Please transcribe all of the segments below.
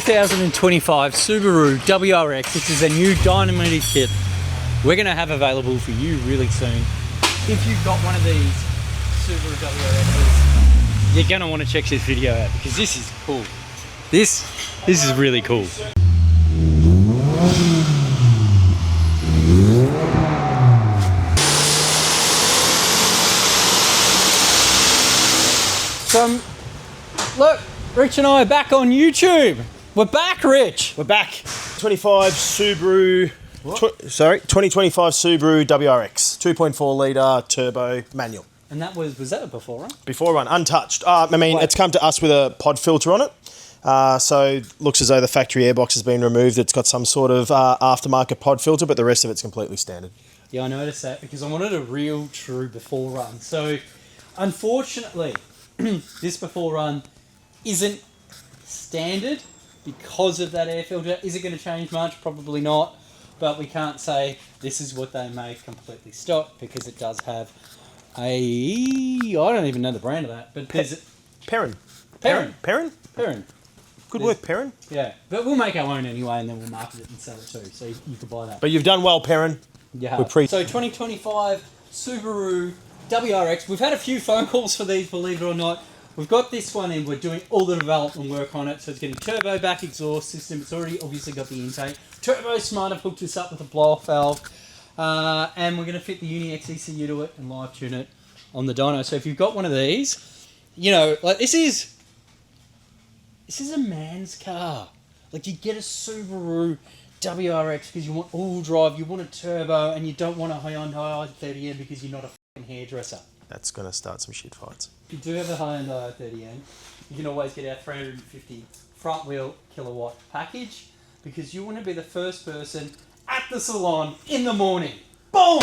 2025 Subaru WRX. This is a new dynamite kit we're going to have available for you really soon. If you've got one of these Subaru WRXs, you're going to want to check this video out because this is cool. This is really cool. So, look, Rich and I are back on YouTube. We're back, Rich. We're back. 2025 Subaru WRX, 2.4 litre turbo manual. And that was that a before run? Before run, untouched. It's come to us with a pod filter on it. So looks as though the factory airbox has been removed. It's got some sort of aftermarket pod filter, but the rest of it's completely standard. Yeah, I noticed that because I wanted a real true before run. So unfortunately, this before run isn't standard because of that air filter. Is it going to change much? Probably not. But we can't say this is what they make completely stock because it does have I don't even know the brand of that, but there's Perrin. Good work, Perrin. Yeah, but we'll make our own anyway, and then we'll market it and sell it too. So you can buy that. But you've done well, Perrin. Yeah. So 2025 Subaru WRX. We've had a few phone calls for these, believe it or not. We've got this one in. We're doing all the development work on it. So it's getting turbo back exhaust system. It's already obviously got the intake. Turbo Smart have hooked this up with a blow-off valve. And we're going to fit the Unichip ECU to it and live tune it on the dyno. So if you've got one of these, you know, like this is a man's car. Like you get a Subaru WRX because you want all drive, you want a turbo, and you don't want a Hyundai i30N because you're not a fucking hairdresser. That's going to start some shit fights. If you do have a Hyundai i30N, you can always get our 350 front wheel kilowatt package because you want to be the first person at the salon in the morning. Boom!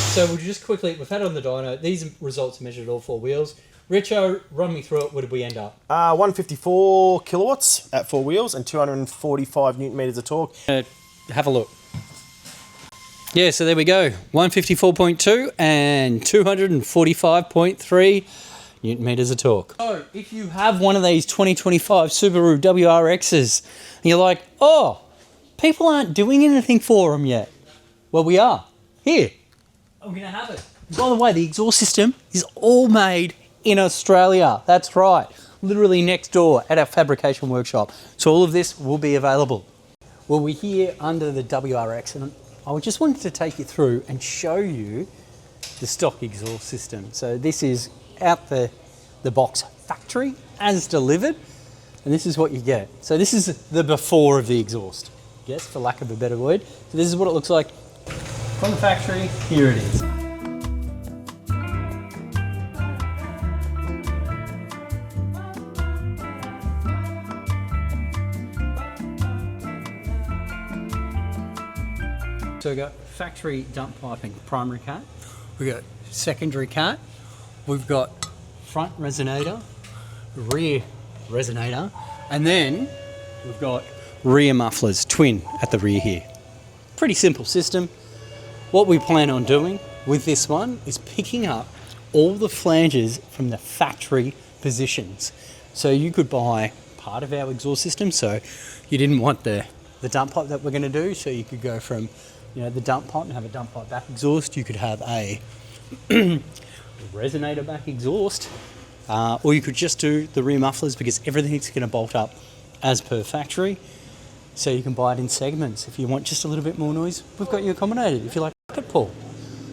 So we'll just quickly, we've had it on the dyno, these results are measured at all four wheels. Richo, run me through it, what did we end up? 154 kilowatts at four wheels and 245 newton meters of torque. Have a look. Yeah, so there we go, 154.2 and 245.3 newton meters of torque. So if you have one of these 2025 Subaru WRXs and you're like, oh, people aren't doing anything for them yet. Well, we are. Here. I'm going to have it. By the way, the exhaust system is all made in Australia. That's right. Literally next door at our fabrication workshop. So all of this will be available. Well, we're here under the WRX and I just wanted to take you through and show you the stock exhaust system. So this is out the box factory as delivered. And this is what you get. So this is the before of the exhaust. Yes, for lack of a better word. So this is what it looks like from the factory. Here it is. So we've got factory dump piping primary cut, we've got secondary cut, we've got front resonator, rear resonator, and then we've got rear mufflers, twin at the rear here. Pretty simple system. What we plan on doing with this one is picking up all the flanges from the factory positions. So you could buy part of our exhaust system, so you didn't want the dump pipe that we're going to do, so you could go from the dump pipe and have a dump pipe back exhaust. You could have a resonator back exhaust, or you could just do the rear mufflers because everything's going to bolt up as per factory. So you can buy it in segments. If you want just a little bit more noise, we've got you accommodated. If you're like, fuck it, Paul,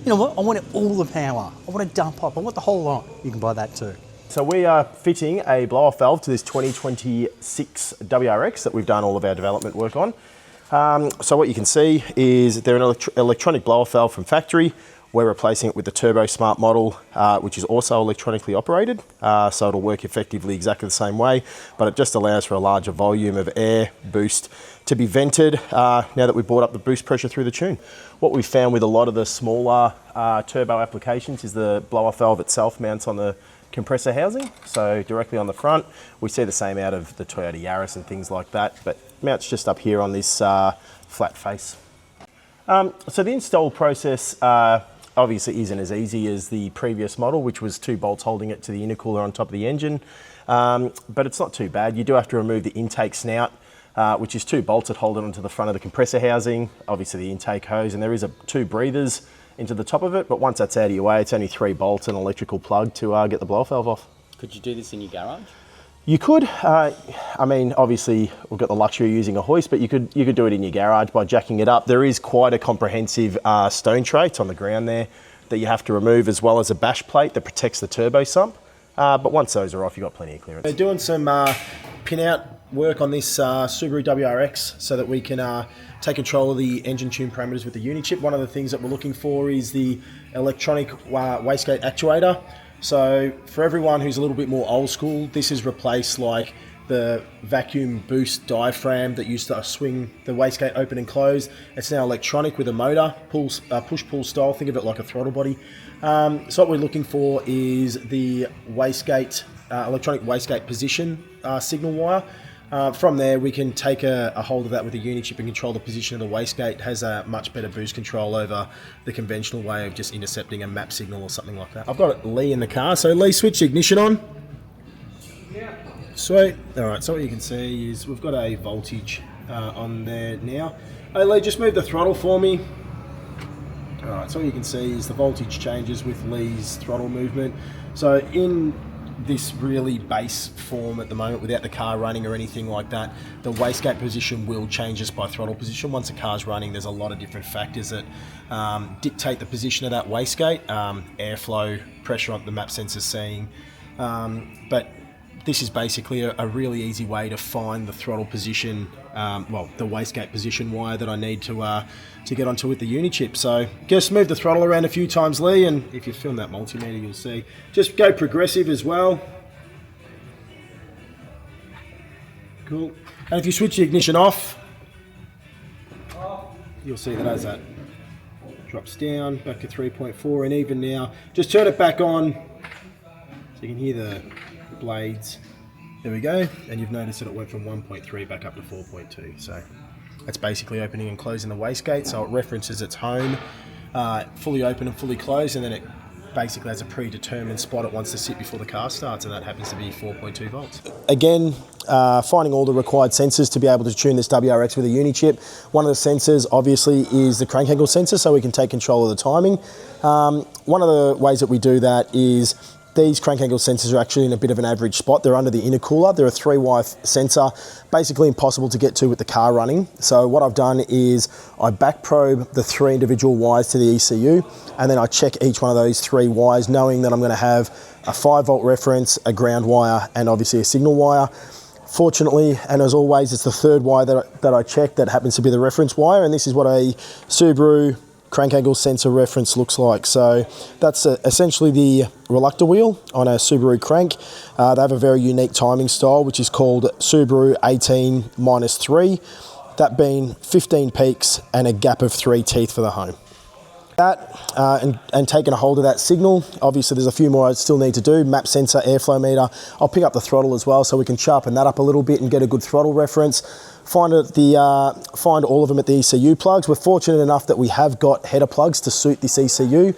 you know what? I want it all the power. I want a dump pipe. I want the whole lot. You can buy that too. So we are fitting a blow-off valve to this 2026 WRX that we've done all of our development work on. So what you can see is they're an electronic blow-off valve from factory. We're replacing it with the Turbo Smart model, which is also electronically operated. So it'll work effectively exactly the same way, but it just allows for a larger volume of air boost to be vented now that we've brought up the boost pressure through the tune. What we've found with a lot of the smaller turbo applications is the blow-off valve itself mounts on the compressor housing, so directly on the front. We see the same out of the Toyota Yaris and things like that, but mounts just up here on this flat face. So the install process obviously isn't as easy as the previous model, which was 2 bolts holding it to the intercooler on top of the engine, but it's not too bad. You do have to remove the intake snout, which is 2 bolts that hold it onto the front of the compressor housing, obviously the intake hose, and there is 2 breathers into the top of it, but once that's out of your way, it's only 3 bolts and an electrical plug to get the blow-off valve off. Could you do this in your garage? You could. I mean, obviously we've got the luxury of using a hoist, but you could do it in your garage by jacking it up. There is quite a comprehensive stone tray, it's on the ground there, that you have to remove, as well as a bash plate that protects the turbo sump. But once those are off, you've got plenty of clearance. They're doing some pin-out work on this Subaru WRX so that we can take control of the engine tune parameters with the Unichip. One of the things that we're looking for is the electronic wastegate actuator. So for everyone who's a little bit more old school, this has replaced like the vacuum boost diaphragm that used to swing the wastegate open and close. It's now electronic with a motor, push-pull style. Think of it like a throttle body. So what we're looking for is the wastegate, electronic wastegate position signal wire. From there, we can take a hold of that with a Unichip and control the position of the wastegate. It has a much better boost control over the conventional way of just intercepting a map signal or something like that. I've got Lee in the car, so Lee, switch the ignition on. Yeah. Sweet. All right, so what you can see is we've got a voltage on there now. Hey Lee, just move the throttle for me. All right, so what you can see is the voltage changes with Lee's throttle movement. So in this really base form at the moment, without the car running or anything like that, the wastegate position will change just by throttle position. Once the car's running, there's a lot of different factors that dictate the position of that wastegate, airflow, pressure on the map sensor's seeing, but this is basically a really easy way to find the throttle position, the wastegate position wire that I need to get onto with the Unichip. So just move the throttle around a few times, Lee, and if you film that multimeter, you'll see. Just go progressive as well. Cool. And if you switch the ignition off, you'll see that as that drops down back to 3.4, and even now, just turn it back on so you can hear the blades. There we go, and you've noticed that it went from 1.3 back up to 4.2. So that's basically opening and closing the wastegate. So it references its home, fully open and fully closed, and then it basically has a predetermined spot it wants to sit before the car starts, and that happens to be 4.2 volts. Again, finding all the required sensors to be able to tune this WRX with a Unichip. One of the sensors obviously is the crank angle sensor, so we can take control of the timing. One of the ways that we do that is these crank angle sensors are actually in a bit of an average spot. They're under the intercooler. They're a 3-wire sensor, basically impossible to get to with the car running. So what I've done is I back probe the 3 individual wires to the ECU, and then I check each one of those 3 wires, knowing that I'm going to have a 5-volt reference, a ground wire, and obviously a signal wire. Fortunately, and as always, it's the 3rd wire that I check that happens to be the reference wire, and this is what a Subaru crank angle sensor reference looks like. So that's essentially the reluctor wheel on a Subaru crank. They have a very unique timing style, which is called Subaru 18-3, that being 15 peaks and a gap of 3 teeth for the home. That and taking a hold of that signal, obviously there's a few more I still need to do, map sensor, airflow meter. I'll pick up the throttle as well so we can sharpen that up a little bit and get a good throttle reference. Find all of them at the ECU plugs. We're fortunate enough that we have got header plugs to suit this ECU,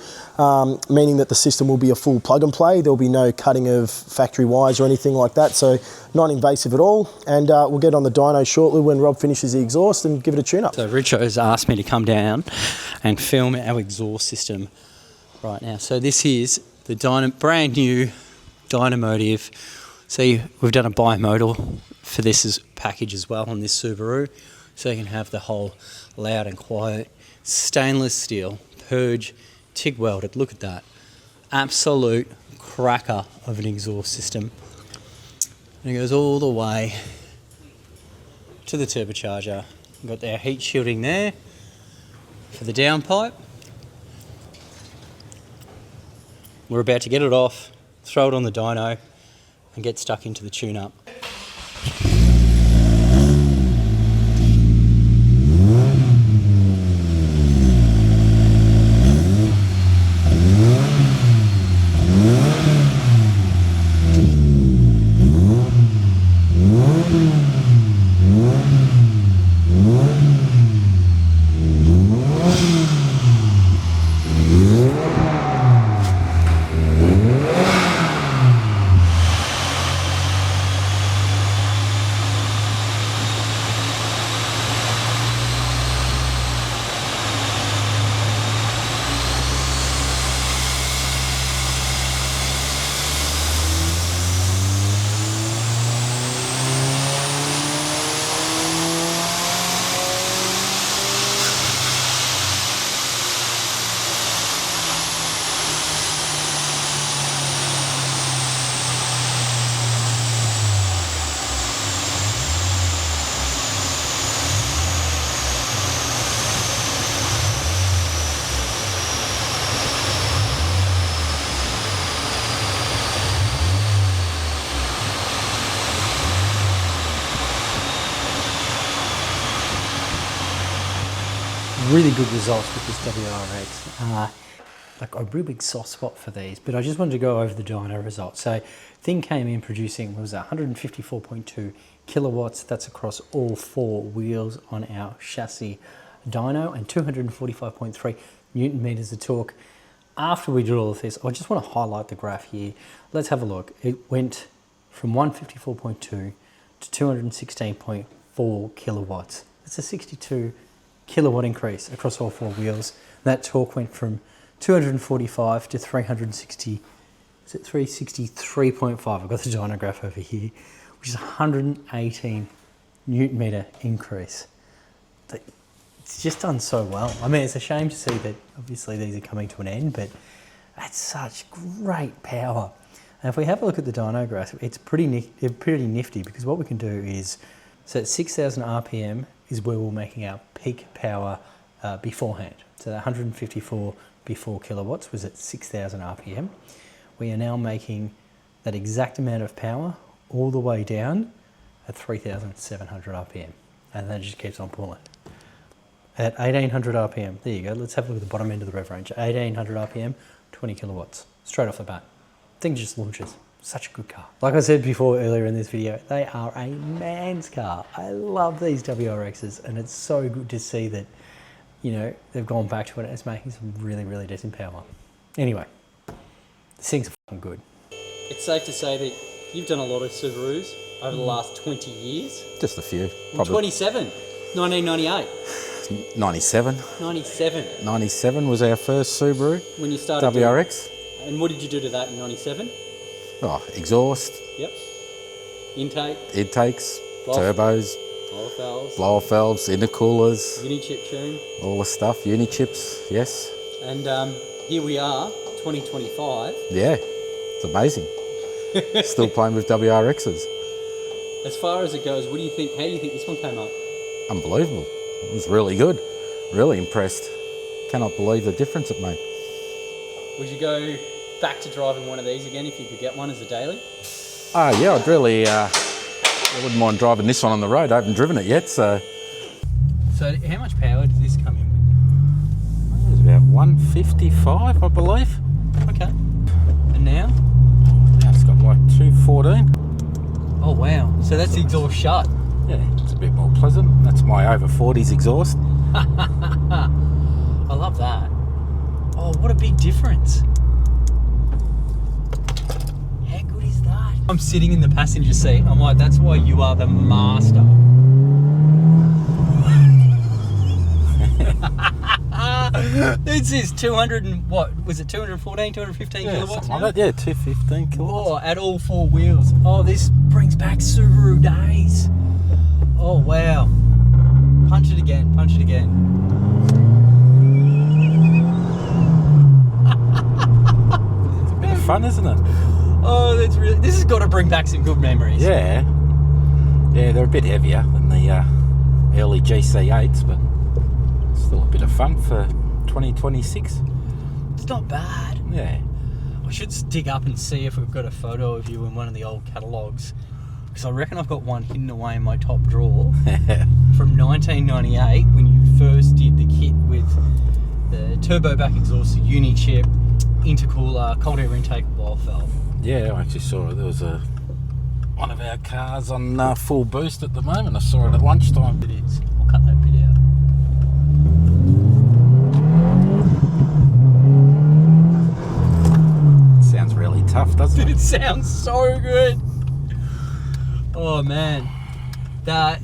meaning that the system will be a full plug and play. There'll be no cutting of factory wires or anything like that, so non-invasive at all. And we'll get on the dyno shortly when Rob finishes the exhaust and give it a tune-up. So Richo's asked me to come down and film our exhaust system right now. So this is the brand new Dynamotive. See, we've done a bimodal for this package as well on this Subaru, so you can have the whole loud and quiet, stainless steel, purge, TIG welded. Look at that, absolute cracker of an exhaust system, and it goes all the way to the turbocharger. We've got our heat shielding there for the downpipe, we're about to get it off, throw it on the dyno, and get stuck into the tune-up. Really good results with this WRX. Like a real big soft spot for these, but I just wanted to go over the dyno results. So thing came in producing, what was that, 154.2 kilowatts. That's across all 4 wheels on our chassis dyno, and 245.3 Newton meters of torque. After we did all of this, I just want to highlight the graph here. Let's have a look. It went from 154.2 to 216.4 kilowatts. That's a 62 kilowatt increase across all 4 wheels. That torque went from 245 to 360, is it 363.5? I've got the dyno graph over here, which is 118 Newton meter increase. It's just done so well. I mean, it's a shame to see that obviously these are coming to an end, but that's such great power. And if we have a look at the dyno graph, it's pretty nifty, because what we can do is, so at 6,000 RPM is where we're making our peak power beforehand. So that 154 kilowatts was at 6,000 RPM. We are now making that exact amount of power all the way down at 3,700 RPM. And that just keeps on pulling. At 1,800 RPM, there you go. Let's have a look at the bottom end of the rev range. 1,800 RPM, 20 kilowatts, straight off the bat. Thing just launches. Such a good car. Like I said before earlier in this video, they are a man's car. I love these WRXs, and it's so good to see that, you know, they've gone back to it and it's making some really, really decent power. Anyway, this thing's fucking good. It's safe to say that you've done a lot of Subarus over the last 20 years. Just a few. Probably. 27, 1998. 97. 97. 97 was our first Subaru. When you started WRX. And what did you do to that in 97? Oh, exhaust. Yep. Intakes, turbos, blower valves, intercoolers. Unichip tune. All the stuff, Unichips, yes. And here we are, 2025. Yeah, it's amazing. Still playing with WRXs. As far as it goes, what do you think? How do you think this one came up? Unbelievable. It was really good. Really impressed. Cannot believe the difference it made. Would you go back to driving one of these again if you could get one as a daily? Yeah, I'd really, I wouldn't mind driving this one on the road. I haven't driven it yet, so. So how much power does this come in with? It was about 155, I believe. Okay. And now? Now it's got like 214. Oh wow, so that's the exhaust shut. Yeah, it's a bit more pleasant. That's my over 40s exhaust. I love that. Oh, what a big difference. How good is that? I'm sitting in the passenger seat. I'm like, that's why you are the master. This is 200 and what? Was it 214, 215 kilowatts now? Like that, yeah, 215 kilowatts. Oh, at all 4 wheels. Oh, this brings back Subaru days. Oh, wow. Punch it again, punch it again. It's a bit of fun, isn't it? Oh, that's really, this has got to bring back some good memories. Yeah. Yeah, they're a bit heavier than the early GC8s, but still a bit of fun for 2026. It's not bad. Yeah. I should dig up and see if we've got a photo of you in one of the old catalogues, because I reckon I've got one hidden away in my top drawer from 1998 when you first did the kit with the turbo back exhaust, the Unichip, intercooler, cold air intake, wall valve. Yeah, I actually saw it. There was one of our cars on full boost at the moment. I saw it at lunchtime. It is. I'll cut that bit out. Sounds really tough, doesn't it? It sounds so good. Oh man, that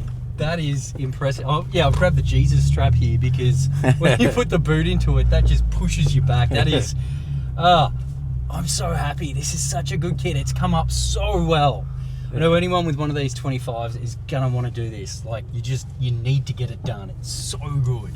is impressive. Oh yeah, I've grabbed the Jesus strap here because when you put the boot into it, that just pushes you back. That is, I'm so happy. This is such a good kit. It's come up so well. I know anyone with one of these 25s is gonna want to do this. Like you need to get it done. It's so good.